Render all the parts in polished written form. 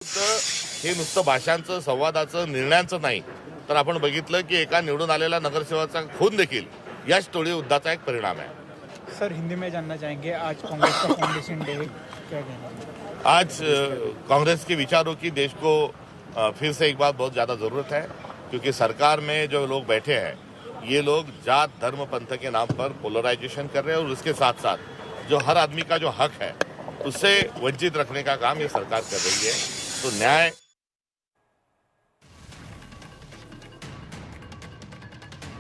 हे नुसतं भाषांचं संवादाचं निर्णयांचं नाही तर आपण बघितलं की एका निवडून आलेल्या नगरसेवकाचा खून देखील याच टोळी युद्धाचा एक परिणाम है। सर हिंदी में जानना चाहेंगे, आज कांग्रेस का फाउंडेशन डे है, क्या कहना? आज कांग्रेस के विचारों की देश को फिर से एक बात बहुत ज़्यादा ज़रूरत है, क्योंकि सरकार में जो लोग बैठे हैं ये लोग जात धर्म पंथ के नाम पर पोलराइजेशन कर रहे हैं और उसके साथ साथ जो हर आदमी का जो हक है उससे वंचित रखने का काम ये सरकार कर रही है। तो न्याय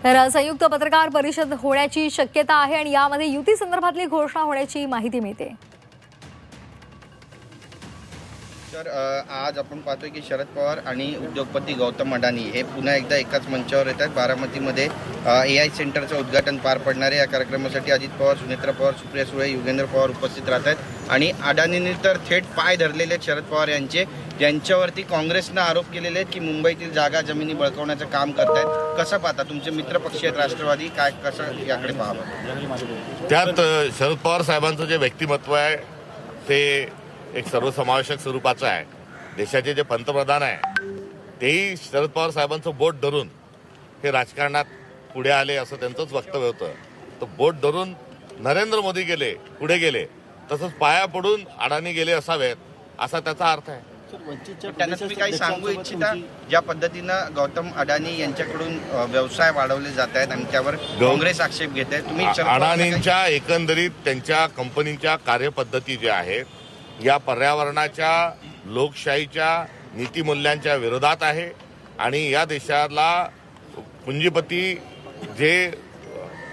तर संयुक्त पत्रकार परिषद होण्याची शक्यता आहे आणि यामध्ये युती संदर्भातली घोषणा होण्याची माहिती मिळते। तर आज आपण पाहतोय की शरद पवार आणि उद्योगपती गौतम अडानी हे पुन्हा एकदा एकाच मंचावर येत आहेत। बारामतीमध्ये AI सेंटरचं उद्घाटन पार पडणार आहे। या कार्यक्रमासाठी अजित पवार, सुनेत्रा पवार, सुप्रिया सुळे, युगेंद्र पवार उपस्थित राहत आहेत आणि अडानींनी तर थेट पाय धरलेले आहेत शरद पवार यांचे, ज्यांच्यावरती काँग्रेसनं आरोप केलेले आहेत की मुंबईतील जागा जमिनी बळकावण्याचं काम करतायत। कसं पाहता, तुमचे मित्रपक्षी आहेत राष्ट्रवादी, काय कसं याकडे पाहावं? त्यात शरद पवार साहेबांचं जे व्यक्तिमत्व आहे ते एक सर्वसमावेशक स्वरूपाचं आहे। देशाचे जे पंतप्रधान आहे तेही शरद पवार साहेबांचं बोट धरून हे राजकारणात पुढे आले असं त्यांचंच वक्तव्य होतं। तर बोट धरून नरेंद्र मोदी गेले, पुढे गेले, तसंच पाया पडून अडाणी गेले असावेत असा त्याचा अर्थ आहे। त्यांना तुम्ही काही सांगू इच्छिता, ज्या पद्धतीनं गौतम अडानी यांच्याकडून व्यवसाय वाढवले जात आहेत आणि त्यावर काँग्रेस आक्षेप घेत आहे, तुम्ही अडाणींच्या एकंदरीत त्यांच्या कंपनीच्या कार्यपद्धती ज्या आहेत या पर्यावरणाच्या, लोकशाहीच्या, नीतिमूल्यांच्या विरोधात आहे आणि या देशाला पुंजीपती जे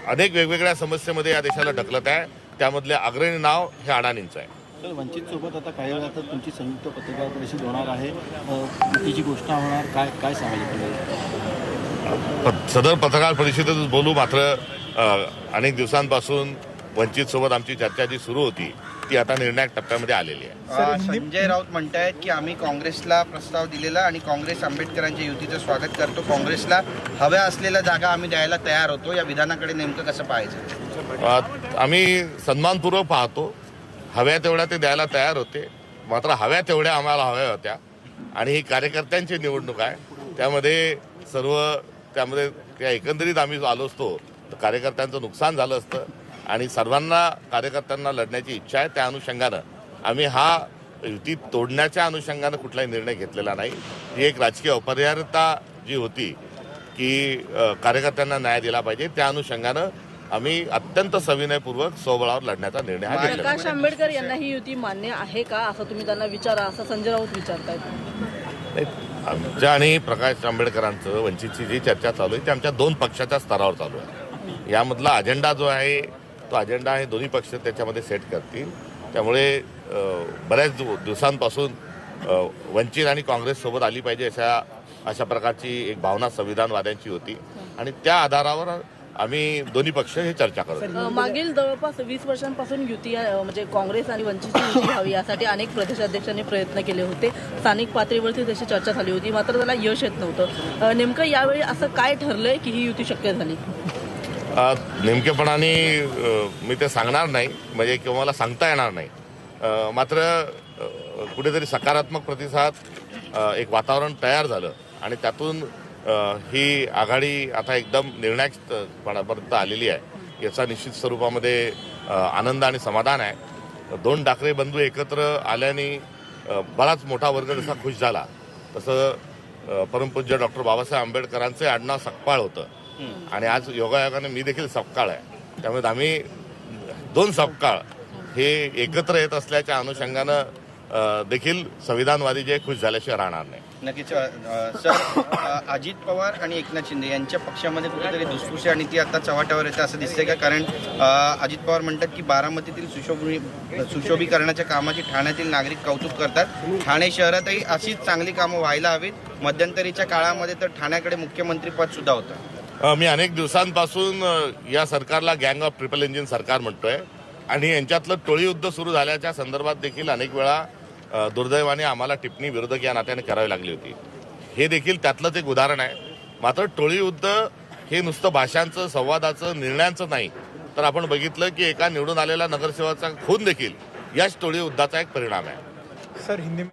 अनेक वेगवेगळ्या समस्येमध्ये या देशाला ढकलत आहे त्यामधले अग्रणी नाव हे अडाणींचं आहे। तर वंचित सोबत आता काही वेळातच तुमची संयुक्त पत्रकार परिषद होणार आहे, युतीची घोषणा होणार, काय काय सांगायचं? सदर पत्रकार परिषदेतच बोलू, मात्र अनेक दिवसांपासून वंचित सोबत आमची चर्चा जी सुरू होती ती आता निर्णायक टप्प्यामध्ये आलेली आहे। संजय राऊत म्हणतायत की आम्ही काँग्रेसला प्रस्ताव दिलेला आणि काँग्रेस आंबेडकरांच्या युतीचं स्वागत करतो, काँग्रेसला हव्या असलेल्या जागा आम्ही द्यायला तयार होतो। या विधानाकडे नेमकं कसं पाहायचं? आम्ही सन्मानपूर्वक पाहतो, हव्या तेवढ्या ते द्यायला तयार होते, मात्र हव्या तेवढ्या आम्हाला हव्या होत्या आणि ही कार्यकर्त्यांची निवडणूक आहे, त्यामध्ये त्या एकंदरीत आम्ही आलो असतो तर कार्यकर्त्यांचं नुकसान झालं असतं आणि सर्वांना कार्यकर्त्यांना लढण्याची इच्छा आहे। त्या अनुषंगानं आम्ही हा युती तोडण्याच्या अनुषंगानं कुठलाही निर्णय घेतलेला नाही। ही एक राजकीय अपरिहार्यता जी होती की कार्यकर्त्यांना न्याय दिला पाहिजे, त्या अनुषंगानं आम्ही अत्यंत सविनयपूर्वक स्वबळावर लढण्याचा निर्णय हा घेतला। प्रकाश आंबेडकर यांना ही युती मान्य आहे का असं तुम्ही त्यांना विचारा, असं संजय राऊत विचारतायत। आमच्या आणि प्रकाश आंबेडकरांचं वंचितची जी चर्चा चालू आहे ती आमच्या दोन पक्षाच्या स्तरावर चालू आहे। यामधला अजेंडा जो आहे तो अजेंडा हे दोन्ही पक्ष त्याच्यामध्ये सेट करतील, त्यामुळे बऱ्याच दिवसांपासून वंचित आणि काँग्रेस सोबत आली पाहिजे अशा प्रकारची एक भावना संविधानवाद्यांची होती आणि त्या आधारावर आम्ही दोन्ही पक्ष हे चर्चा करतो। मागील जवळपास 20 वर्षांपासून युती म्हणजे काँग्रेस आणि वंचितची युती व्हावी यासाठी अनेक प्रदेशाध्यक्षांनी प्रयत्न केले होते, स्थानिक पातळीवरती त्याची चर्चा झाली होती, मात्र त्याला यश येत नव्हतं। नेमकं यावेळी असं काय ठरलंय की ही युती शक्य झाली? नेमकेपणाने मी ते सांगणार नाही, म्हणजे किंवा मला सांगता येणार नाही, मात्र कुठेतरी सकारात्मक प्रतिसाद एक वातावरण तयार झालं आणि त्यातून ही आघाडी आता एकदम निर्णायकपणापर्यंत आलेली आहे याचा निश्चित स्वरूपामध्ये आनंद आणि समाधान आहे। दोन डाकरे बंधू एकत्र आल्याने बराच मोठा वर्ग जसा खुश झाला तसं परमपूज्य डॉक्टर बाबासाहेब आंबेडकरांचे आडनाव सकपाळ होतं आणि आज योगायोगाने मी देखील सककाळ आहे, त्यामुळे आम्ही दोन सककाळ हे एकत्र येत असल्याच्या अनुषंगानं देखील संविधानवादी जे खुश झाल्याशिवाय राहणार नाही। नक्कीच सर, अजित पवार आणि एकनाथ शिंदे यांच्या पक्षामध्ये कुठेतरी धुसफूस आणि ती आता चव्हाट्यावर येते असं दिसतंय का? कारण अजित पवार म्हणतात की बारामतीतील सुशोभीकरणाच्या कामाची ठाण्यातील नागरिक कौतुक करतात, ठाणे शहरातही अशीच चांगली कामं व्हायला हवीत। मध्यंतरीच्या काळामध्ये तर ठाण्याकडे मुख्यमंत्री पद सुद्धा होतं। मी अनेक दिवसांपासून या सरकारला गँग ऑफ ट्रिपल इंजिन सरकार म्हणतोय आणि यांच्यातलं टोळी युद्ध सुरू झाल्याच्या संदर्भात देखील अनेक वेळा दुर्दैवाने आम्हाला टिप्पणी विरोधक या नात्याने करावी लागली होती। हे देखील त्यातलंच एक उदाहरण आहे। मात्र टोळी युद्ध हे नुसतं भाषांचं, संवादाचं, निर्णयांचं नाही तर आपण बघितलं की एका निवडून आलेल्या नगरसेवकाचा खून देखील याच टोळी युद्धाचा एक परिणाम आहे। सर हिंदी